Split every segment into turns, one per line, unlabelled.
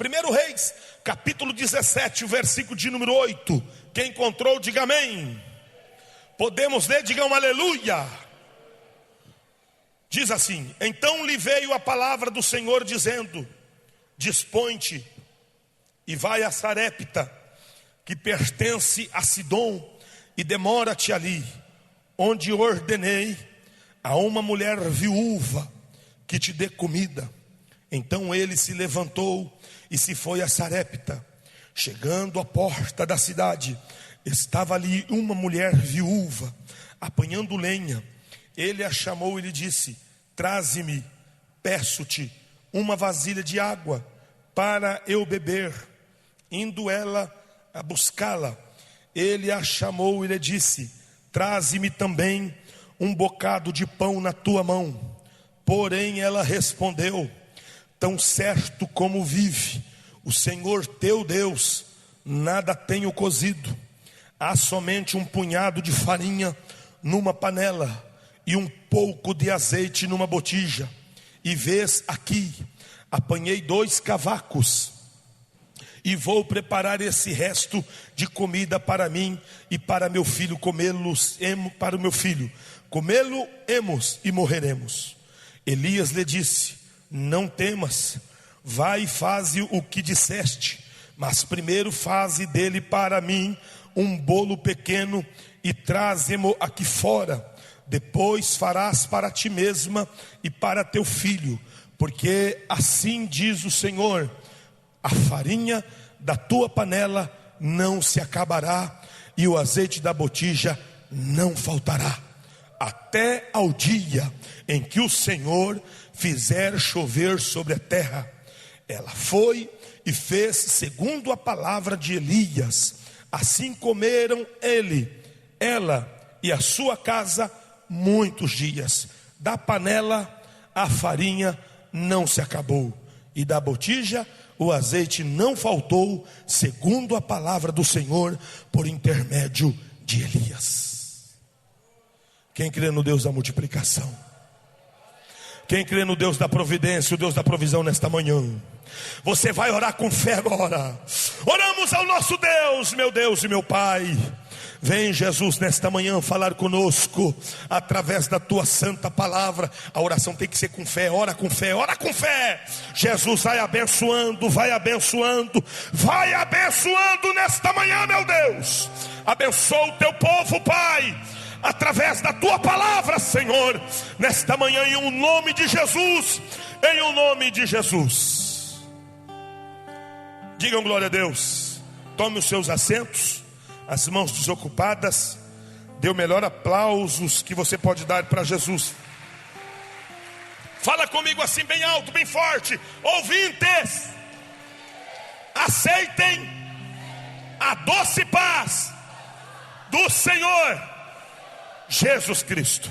1 Reis, capítulo 17, o versículo de número 8. Quem encontrou, diga amém. Podemos ler, digam aleluia. Diz assim: então lhe veio a palavra do Senhor dizendo: dispõe-te e vai a Sarepta, que pertence a Sidom, e demora-te ali, onde ordenei a uma mulher viúva que te dê comida. Então ele se levantou e se foi a Sarepta. Chegando à porta da cidade, estava ali uma mulher viúva, apanhando lenha. Ele a chamou e lhe disse: traze-me, peço-te, uma vasilha de água para eu beber. Indo ela a buscá-la, ele a chamou e lhe disse: traze-me também um bocado de pão na tua mão. Porém ela respondeu: tão certo como vive o Senhor teu Deus, nada tenho cozido. Há somente um punhado de farinha numa panela e um pouco de azeite numa botija. E vês aqui, apanhei 2 cavacos e vou preparar esse resto de comida para mim e para meu filho para o meu filho. Comê-lo-emos e morreremos. Elias lhe disse: não temas, vai e faze o que disseste, mas primeiro faze dele para mim um bolo pequeno e traze-mo aqui fora. Depois farás para ti mesma e para teu filho, porque assim diz o Senhor: a farinha da tua panela não se acabará e o azeite da botija não faltará, até ao dia em que o Senhor fizer chover sobre a terra. Ela foi e fez segundo a palavra de Elias. Assim comeram ela e a sua casa muitos dias. Da panela a farinha não se acabou, e da botija o azeite não faltou, segundo a palavra do Senhor por intermédio de Elias. Quem crê no Deus da multiplicação? Quem crê no Deus da providência, o Deus da provisão nesta manhã? Você vai orar com fé agora. Oramos ao nosso Deus, meu Deus e meu Pai. Vem, Jesus, nesta manhã falar conosco através da tua santa palavra. A oração tem que ser com fé. Ora com fé, ora com fé. Jesus vai abençoando, vai abençoando, vai abençoando nesta manhã, meu Deus. Abençoa o teu povo, Pai, através da tua palavra, Senhor, nesta manhã, em um nome de Jesus, em um nome de Jesus. Digam glória a Deus. Tome os seus assentos, as mãos desocupadas. Dê o melhor aplausos que você pode dar para Jesus. Fala comigo assim bem alto, bem forte: ouvintes, aceitem a doce paz do Senhor Jesus Cristo.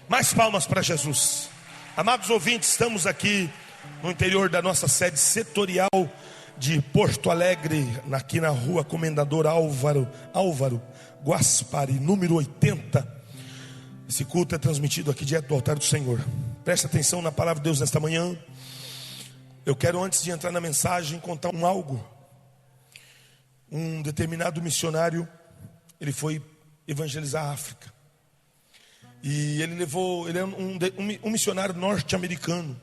Mais palmas para Jesus. Amados ouvintes, estamos aqui no interior da nossa sede setorial de Porto Alegre, aqui na rua Comendador Álvaro Guaspari, número 80. Esse culto é transmitido aqui direto do altar do Senhor. Preste atenção na palavra de Deus nesta manhã. Eu quero, antes de entrar na mensagem, contar algo. Um determinado missionário, ele foi evangelizar a África. E ele é um missionário norte-americano.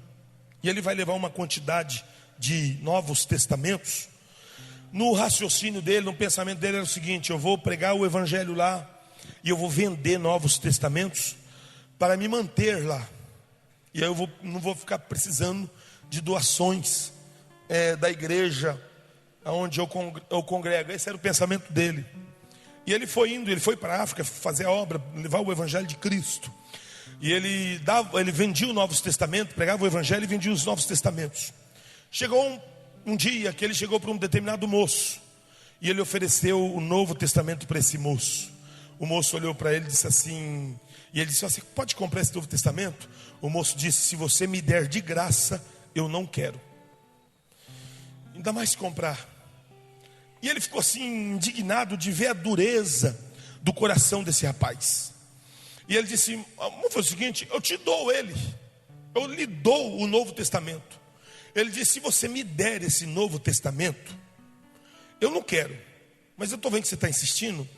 E ele vai levar uma quantidade de Novos Testamentos. No raciocínio dele, no pensamento dele era o seguinte: eu vou pregar o evangelho lá e eu vou vender Novos Testamentos para me manter lá. E aí não vou ficar precisando de doações da igreja onde eu congrego. Esse era o pensamento dele. E ele foi para a África fazer a obra, levar o evangelho de Cristo. E ele vendia os Novos Testamentos, pregava o evangelho e vendia os Novos Testamentos. Chegou um dia que ele chegou para um determinado moço e ele ofereceu o Novo Testamento para esse moço. O moço olhou para ele e disse assim, e ele disse: você pode comprar esse Novo Testamento? O moço disse: se você me der de graça, eu não quero, ainda mais comprar. E ele ficou assim indignado de ver a dureza do coração desse rapaz. E ele disse: vamos fazer o seguinte, eu te dou ele, eu lhe dou o Novo Testamento. Ele disse: se você me der esse Novo Testamento, eu não quero, mas eu estou vendo que você está insistindo.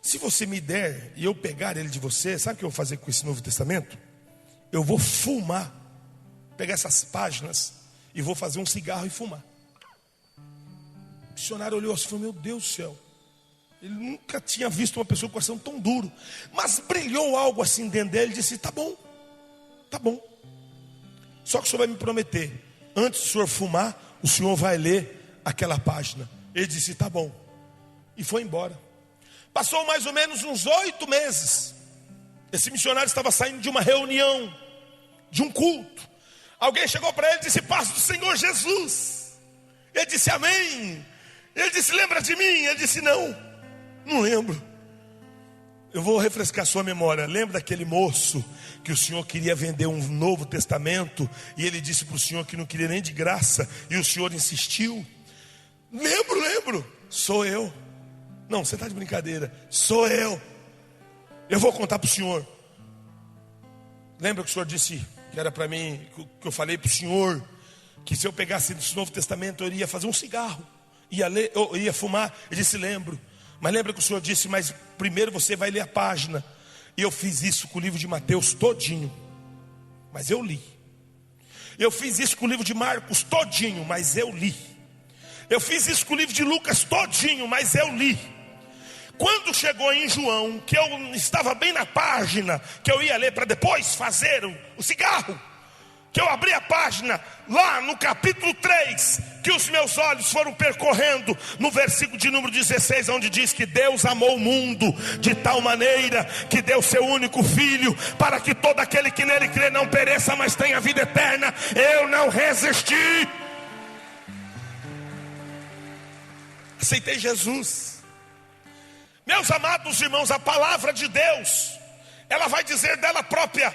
Se você me der e eu pegar ele de você, sabe o que eu vou fazer com esse Novo Testamento? Eu vou fumar, pegar essas páginas e vou fazer um cigarro e fumar. O missionário olhou assim e falou: meu Deus do céu. Ele nunca tinha visto uma pessoa com o coração tão duro. Mas brilhou algo assim dentro dele e disse: tá bom, tá bom. Só que o senhor vai me prometer, antes do senhor fumar, o senhor vai ler aquela página. Ele disse: tá bom. E foi embora. Passou mais ou menos uns 8 meses. Esse missionário estava saindo de uma reunião, de um culto. Alguém chegou para ele e disse: paz do Senhor Jesus. Ele disse: amém. Ele disse: lembra de mim? Ele disse: não lembro. Eu vou refrescar sua memória. Lembra daquele moço que o senhor queria vender um Novo Testamento e ele disse para o senhor que não queria nem de graça e o senhor insistiu? Lembro. Sou eu. Não, você está de brincadeira. Sou eu. Eu vou contar para o senhor. Lembra que o senhor disse que era para mim, que eu falei para o senhor que se eu pegasse esse Novo Testamento eu iria fazer um cigarro, ia ler, eu ia fumar? Ele disse: lembro. Mas lembra que o senhor disse: mas primeiro você vai ler a página. E eu fiz isso com o livro de Mateus todinho, mas eu li. Eu fiz isso com o livro de Marcos todinho, mas eu li. Eu fiz isso com o livro de Lucas todinho, mas eu li. Quando chegou em João, que eu estava bem na página que eu ia ler para depois fazer o cigarro, que eu abri a página lá no capítulo 3, que os meus olhos foram percorrendo no versículo de número 16, onde diz que Deus amou o mundo de tal maneira que deu seu único filho, para que todo aquele que nele crê não pereça, mas tenha vida eterna. Eu não resisti, aceitei Jesus. Meus amados irmãos, a palavra de Deus, ela vai dizer dela própria,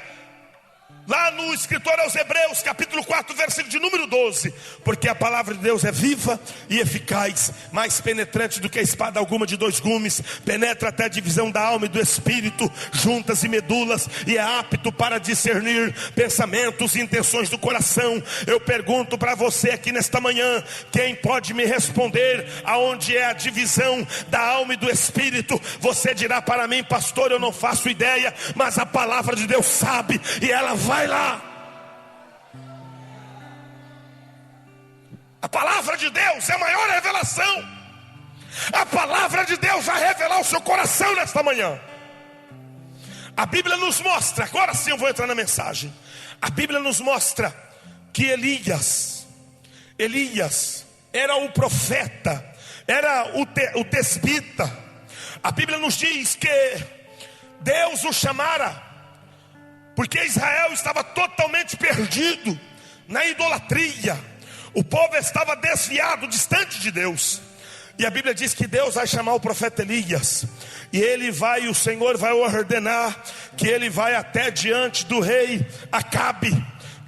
lá no escritor aos Hebreus, capítulo 4, versículo de número 12: porque a palavra de Deus é viva e eficaz, mais penetrante do que a espada alguma de 2 gumes, penetra até a divisão da alma e do espírito, juntas e medulas, e é apto para discernir pensamentos e intenções do coração. Eu pergunto para você aqui nesta manhã: quem pode me responder aonde é a divisão da alma e do espírito? Você dirá para mim: pastor, eu não faço ideia, mas a palavra de Deus sabe, e ela vai lá. A palavra de Deus é a maior revelação. A palavra de Deus vai revelar o seu coração nesta manhã. A Bíblia nos mostra, agora sim eu vou entrar na mensagem. A Bíblia nos mostra que Elias era o profeta, era o tesbita. A Bíblia nos diz que Deus o chamara porque Israel estava totalmente perdido na idolatria. O povo estava desviado, distante de Deus. E a Bíblia diz que Deus vai chamar o profeta Elias. E o Senhor vai ordenar que ele vai até diante do rei Acabe,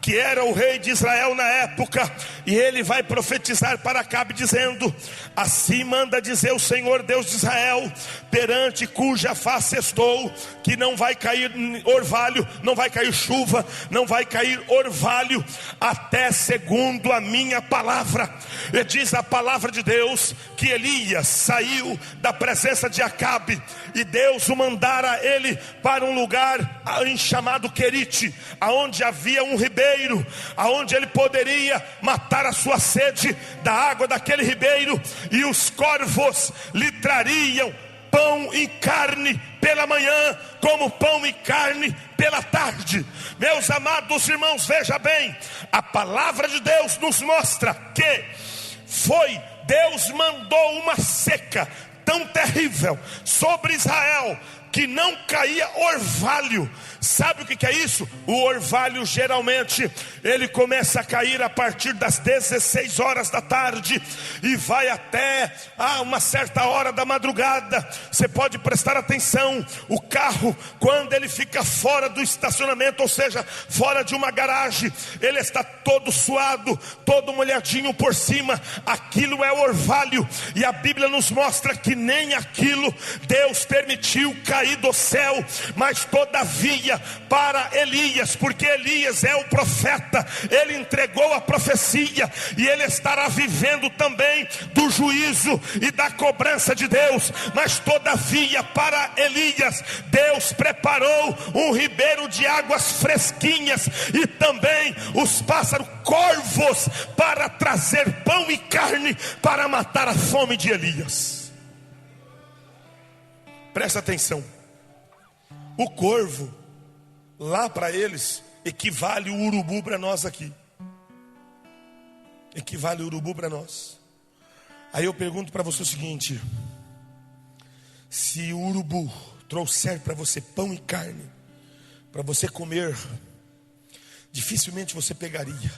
que era o rei de Israel na época. E ele vai profetizar para Acabe dizendo: assim manda dizer o Senhor Deus de Israel, perante cuja face estou, que não vai cair orvalho, não vai cair chuva, não vai cair orvalho, até segundo a minha palavra. E diz a palavra de Deus que Elias saiu da presença de Acabe, e Deus o mandara ele para um lugar chamado Querite, aonde havia um ribeiro, aonde ele poderia matar a sua sede da água daquele ribeiro, e os corvos lhe trariam pão e carne pela manhã, como pão e carne pela tarde. Meus amados irmãos, veja bem, a palavra de Deus nos mostra que Deus mandou uma seca tão terrível sobre Israel, que não caía orvalho. Sabe o que é isso? O orvalho geralmente ele começa a cair a partir das 16 horas da tarde e vai até uma certa hora da madrugada. Você pode prestar atenção, o carro, quando ele fica fora do estacionamento, ou seja, fora de uma garagem, ele está todo suado, todo molhadinho por cima. Aquilo é orvalho, e a Bíblia nos mostra que nem aquilo Deus permitiu cair cair do céu, mas todavia para Elias, porque Elias é o profeta, ele entregou a profecia, e ele estará vivendo também do juízo e da cobrança de Deus. Mas todavia para Elias, Deus preparou um ribeiro de águas fresquinhas, e também os pássaros, corvos, para trazer pão e carne, para matar a fome de Elias. Presta atenção, o corvo lá para eles equivale o urubu para nós aqui. Equivale o urubu para nós. Aí eu pergunto para você o seguinte: se o urubu trouxer para você pão e carne para você comer, dificilmente você pegaria,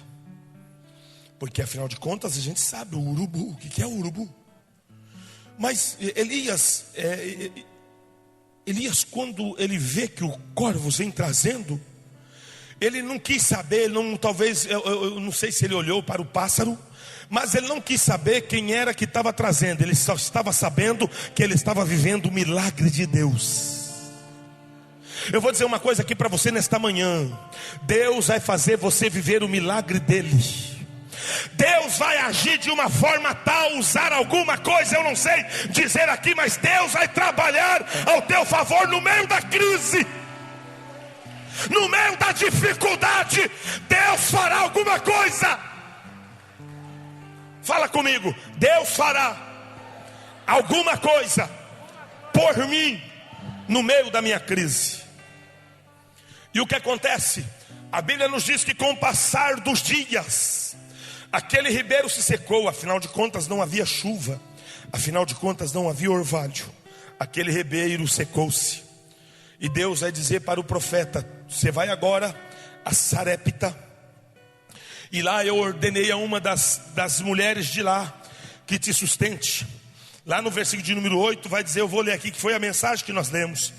porque afinal de contas a gente sabe o urubu, o que é o urubu. Mas Elias, quando ele vê que o corvo vem trazendo, ele não quis saber, talvez, eu não sei se ele olhou para o pássaro, mas ele não quis saber quem era que estava trazendo. Ele só estava sabendo que ele estava vivendo o milagre de Deus. Eu vou dizer uma coisa aqui para você nesta manhã: Deus vai fazer você viver o milagre dele. Deus vai agir de uma forma tal, usar alguma coisa, eu não sei dizer aqui, mas Deus vai trabalhar ao teu favor no meio da crise, no meio da dificuldade. Deus fará alguma coisa. Fala comigo: Deus fará alguma coisa por mim no meio da minha crise. E o que acontece? A Bíblia nos diz que com o passar dos dias, aquele ribeiro se secou. Afinal de contas não havia chuva, afinal de contas não havia orvalho. Aquele ribeiro secou-se. E Deus vai dizer para o profeta: você vai agora a Sarepta, e lá eu ordenei a uma das mulheres de lá que te sustente. Lá no versículo de número 8 vai dizer, eu vou ler aqui, que foi a mensagem que nós lemos: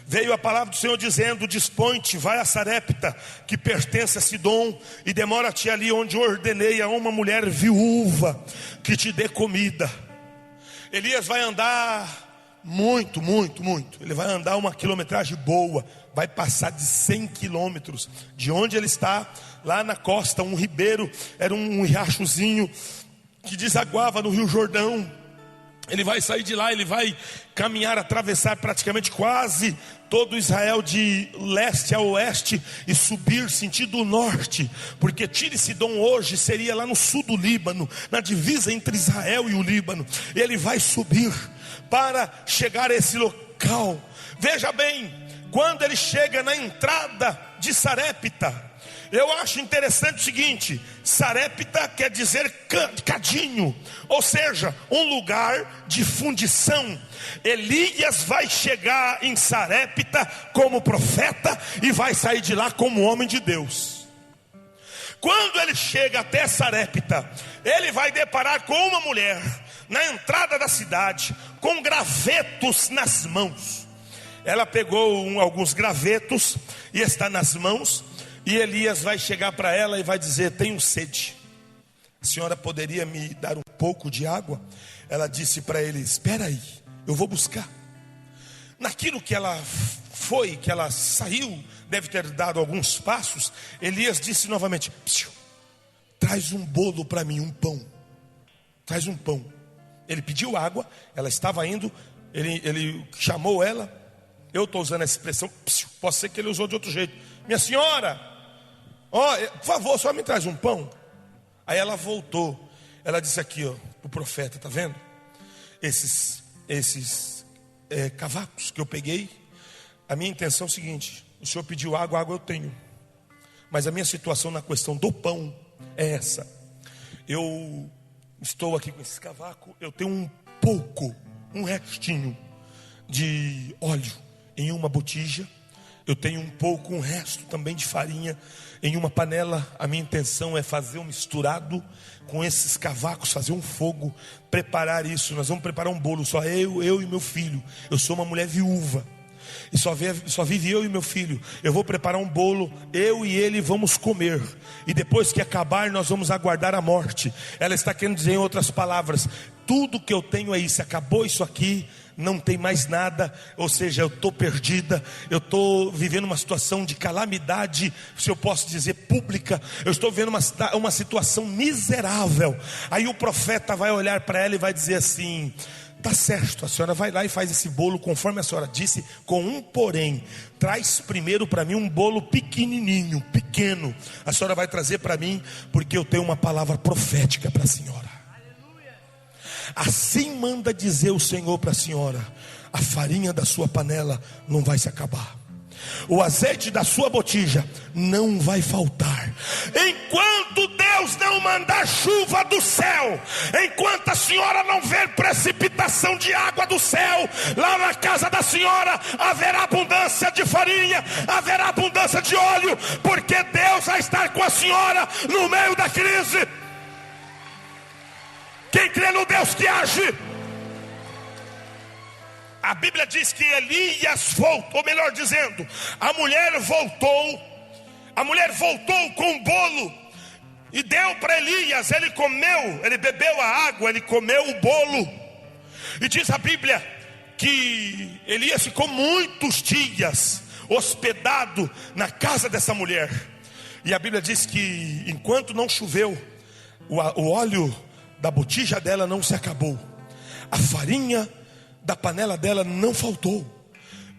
veio a palavra do Senhor dizendo: dispõe-te, vai a Sarepta, que pertence a Sidom, e demora-te ali, onde eu ordenei a uma mulher viúva que te dê comida. Elias vai andar muito. Ele vai andar uma quilometragem boa, vai passar de 100 quilômetros de onde ele está, lá na costa, um ribeiro, era um riachozinho que desaguava no Rio Jordão. Ele vai sair de lá, ele vai caminhar, atravessar praticamente quase todo Israel de leste a oeste e subir sentido norte, porque Tiro e Sidom hoje seria lá no sul do Líbano, na divisa entre Israel e o Líbano. Ele vai subir para chegar a esse local. Veja bem, quando ele chega na entrada de Sarepta, eu acho interessante o seguinte: Sarepta quer dizer cadinho, ou seja, um lugar de fundição. Elias vai chegar em Sarepta como profeta e vai sair de lá como homem de Deus. Quando ele chega até Sarepta, ele vai deparar com uma mulher na entrada da cidade, com gravetos nas mãos. Ela pegou alguns gravetos e está nas mãos. E Elias vai chegar para ela e vai dizer: tenho sede, a senhora poderia me dar um pouco de água? Ela disse para ele: espera aí, eu vou buscar. Naquilo que ela foi, que ela saiu, deve ter dado alguns passos, Elias disse novamente: traz um bolo para mim, um pão. Traz um pão. Ele pediu água, ela estava indo, ele chamou ela. Eu estou usando essa expressão, pode ser que ele usou de outro jeito: minha senhora, por favor, só me traz um pão. Aí ela voltou, ela disse aqui, o profeta, está vendo? Esses cavacos que eu peguei, a minha intenção é o seguinte: o senhor pediu água, água eu tenho, mas a minha situação na questão do pão é essa. Eu estou aqui com esse cavaco, eu tenho um restinho de óleo em uma botija, eu tenho um resto também de farinha em uma panela. A minha intenção é fazer um misturado com esses cavacos, fazer um fogo, preparar isso. Nós vamos preparar um bolo, só eu e meu filho. Eu sou uma mulher viúva e só vive eu e meu filho. Eu vou preparar um bolo, eu e ele vamos comer, e depois que acabar nós vamos aguardar a morte. Ela está querendo dizer, em outras palavras, tudo que eu tenho é isso, acabou isso aqui, não tem mais nada, ou seja, eu estou perdida, eu estou vivendo uma situação de calamidade, se eu posso dizer pública, eu estou vivendo uma situação miserável. Aí o profeta vai olhar para ela e vai dizer assim: tá certo, a senhora vai lá e faz esse bolo conforme a senhora disse, com um porém, traz primeiro para mim um bolo pequenininho, pequeno, a senhora vai trazer para mim, porque eu tenho uma palavra profética para a senhora. Assim manda dizer o Senhor para a senhora: a farinha da sua panela não vai se acabar, o azeite da sua botija não vai faltar, enquanto Deus não mandar chuva do céu, enquanto a senhora não ver precipitação de água do céu, lá na casa da senhora haverá abundância de farinha, haverá abundância de óleo, porque Deus vai estar com a senhora no meio da crise. Quem crê no Deus que age? A Bíblia diz que Elias voltou, ou melhor dizendo, a mulher voltou com um bolo e deu para Elias. Ele comeu, ele bebeu a água, ele comeu o bolo. E diz a Bíblia que Elias ficou muitos dias hospedado na casa dessa mulher. E a Bíblia diz que enquanto não choveu, o óleo da botija dela não se acabou, a farinha da panela dela não faltou.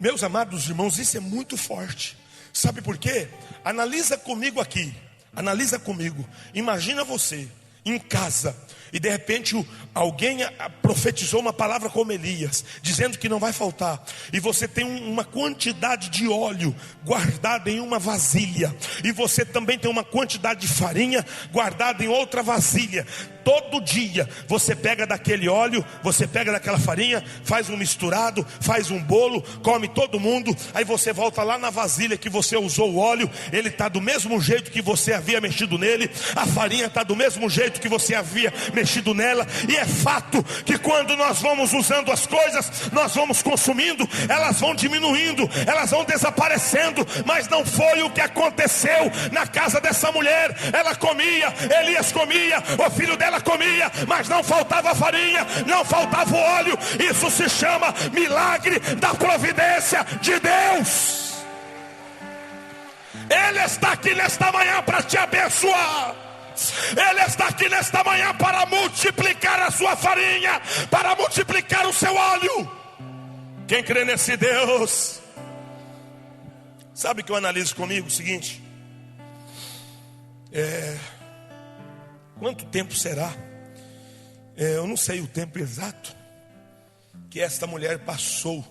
Meus amados irmãos, isso é muito forte. Sabe por quê? Analisa comigo aqui. Analisa comigo. Imagina você em casa e de repente alguém profetizou uma palavra como Elias, dizendo que não vai faltar, e você tem uma quantidade de óleo guardada em uma vasilha, e você também tem uma quantidade de farinha guardada em outra vasilha. Todo dia você pega daquele óleo, você pega daquela farinha, faz um misturado, faz um bolo, come todo mundo. Aí você volta lá na vasilha que você usou o óleo, ele está do mesmo jeito que você havia mexido nele, a farinha está do mesmo jeito que você havia mexido nela. E é fato que quando nós vamos usando as coisas, nós vamos consumindo, elas vão diminuindo, elas vão desaparecendo. Mas não foi o que aconteceu na casa dessa mulher. Ela comia, Elias comia, o filho dela comia, mas não faltava farinha, não faltava óleo. Isso se chama milagre da providência de Deus. Ele está aqui nesta manhã para te abençoar. Ele está aqui nesta manhã para multiplicar a sua farinha, para multiplicar o seu óleo. Quem crê nesse Deus? Sabe o que eu analiso comigo? O seguinte: quanto tempo será? Eu não sei o tempo exato que esta mulher passou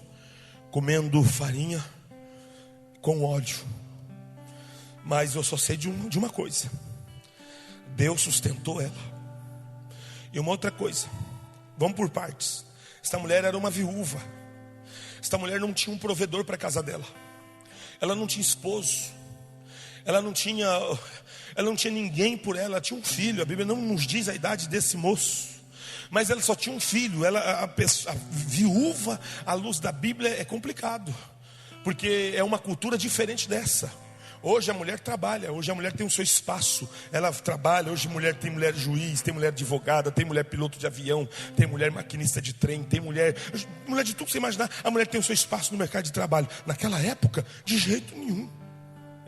comendo farinha com óleo, mas eu só sei de uma coisa: Deus sustentou ela. E uma outra coisa, vamos por partes. Esta mulher era uma viúva. Esta mulher não tinha um provedor para a casa dela. Ela não tinha esposo. Ela não tinha ninguém por ela. Ela tinha um filho. A Bíblia não nos diz a idade desse moço, mas ela só tinha um filho. A viúva, à luz da Bíblia, é complicado, porque é uma cultura diferente dessa. Hoje a mulher trabalha, hoje a mulher tem o seu espaço, ela trabalha. Hoje tem mulher juiz, tem mulher advogada, tem mulher piloto de avião, tem mulher maquinista de trem, tem mulher de tudo que você imaginar. A mulher tem o seu espaço no mercado de trabalho. Naquela época, de jeito nenhum.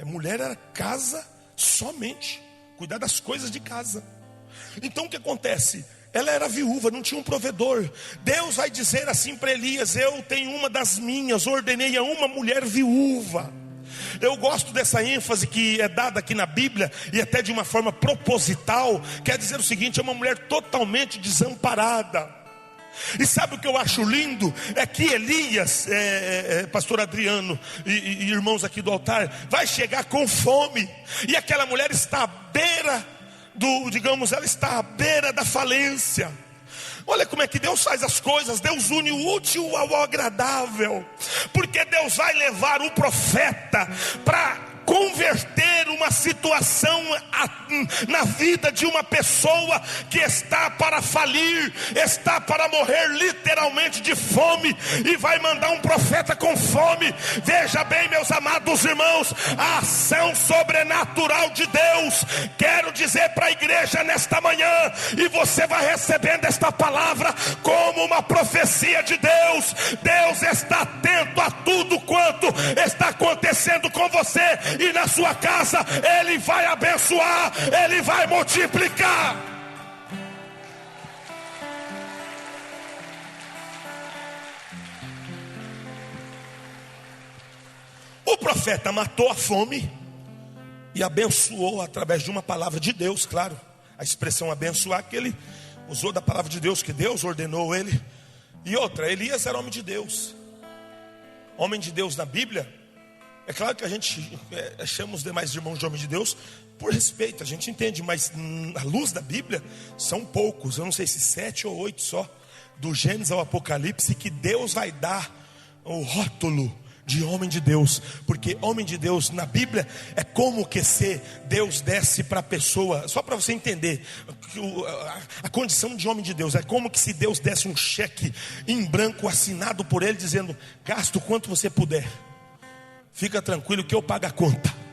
A mulher era casa somente, cuidar das coisas de casa. Então o que acontece? Ela era viúva, não tinha um provedor. Deus vai dizer assim para Elias: eu tenho uma das minhas, ordenei a uma mulher viúva. Eu gosto dessa ênfase que é dada aqui na Bíblia, e até de uma forma proposital. Quer dizer o seguinte: é uma mulher totalmente desamparada. E sabe o que eu acho lindo? É que Elias, pastor Adriano e irmãos aqui do altar, vai chegar com fome, e aquela mulher está à beira ela está à beira da falência. Olha como é que Deus faz as coisas. Deus une o útil ao agradável, porque Deus vai levar o profeta para converter uma situação na vida de uma pessoa que está para falir, está para morrer literalmente de fome, e vai mandar um profeta com fome. Veja bem, meus amados irmãos, a ação sobrenatural de Deus. Quero dizer para a igreja nesta manhã, e você vai recebendo esta palavra como uma profecia de Deus. Deus está atento a tudo quanto está acontecendo com você e na sua casa. Ele vai abençoar, Ele vai multiplicar. O profeta matou a fome e abençoou através de uma palavra de Deus, claro. A expressão abençoar que ele usou da palavra de Deus, que Deus ordenou ele. E outra, Elias era homem de Deus. Homem de Deus na Bíblia, é claro que a gente chama os demais irmãos de homem de Deus por respeito, a gente entende, mas à luz da Bíblia são poucos, eu não sei se 7 ou 8 só, do Gênesis ao Apocalipse, que Deus vai dar o rótulo de homem de Deus. Porque homem de Deus na Bíblia é como que se Deus desse para a pessoa, só para você entender a condição de homem de Deus, é como que se Deus desse um cheque em branco assinado por ele, dizendo: gasta o quanto você puder, fica tranquilo que eu pago a conta.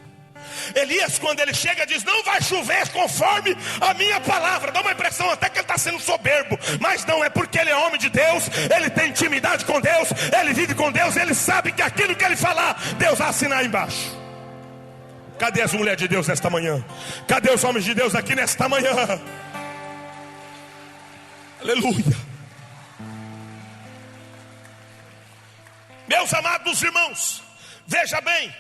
Elias, quando ele chega, diz: não vai chover conforme a minha palavra. Dá uma impressão até que ele está sendo soberbo, mas não, é porque ele é homem de Deus, ele tem intimidade com Deus, ele vive com Deus, ele sabe que aquilo que ele falar, Deus vai assinar embaixo. Cadê as mulheres de Deus nesta manhã? Cadê os homens de Deus aqui nesta manhã? Aleluia. Meus amados irmãos, veja bem,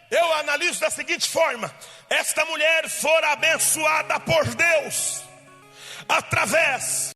eu analiso da seguinte forma: esta mulher fora abençoada por Deus através